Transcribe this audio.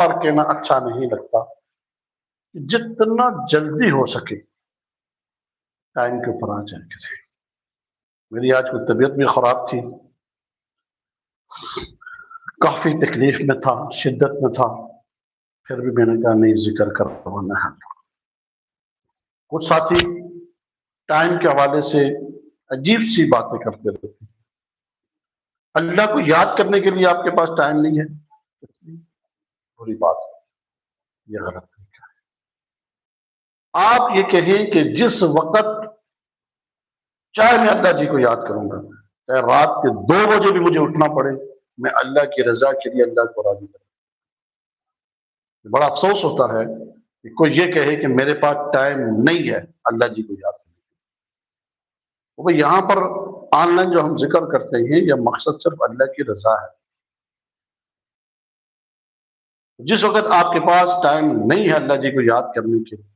بار کہنا اچھا نہیں لگتا کہ جتنا جلدی ہو سکے ٹائم کے اوپر آ جائے کرے. میری آج کوئی طبیعت بھی خراب تھی، کافی تکلیف میں تھا، شدت میں تھا، پھر بھی میں نے کہا نہیں، ذکر کروانا ہے. کچھ ساتھی ٹائم کے حوالے سے عجیب سی باتیں کرتے رہتے ہیں. اللہ کو یاد کرنے کے لیے آپ کے پاس ٹائم نہیں ہے، بری بات ہے، یہ غلط طریقہ ہے. آپ یہ کہیں کہ جس وقت چاہے میں اللہ جی کو یاد کروں گا، چاہے رات کے 2 بجے بھی مجھے اٹھنا پڑے، میں اللہ کی رضا کے لیے اللہ کو راضی کروں. بڑا افسوس ہوتا ہے کہ کوئی یہ کہے کہ میرے پاس ٹائم نہیں ہے اللہ جی کو یاد کرنے کے لیے. وہ یہاں پر آن لائن جو ہم ذکر کرتے ہیں یہ مقصد صرف اللہ کی رضا ہے. جس وقت آپ کے پاس ٹائم نہیں ہے اللہ جی کو یاد کرنے کے لیے،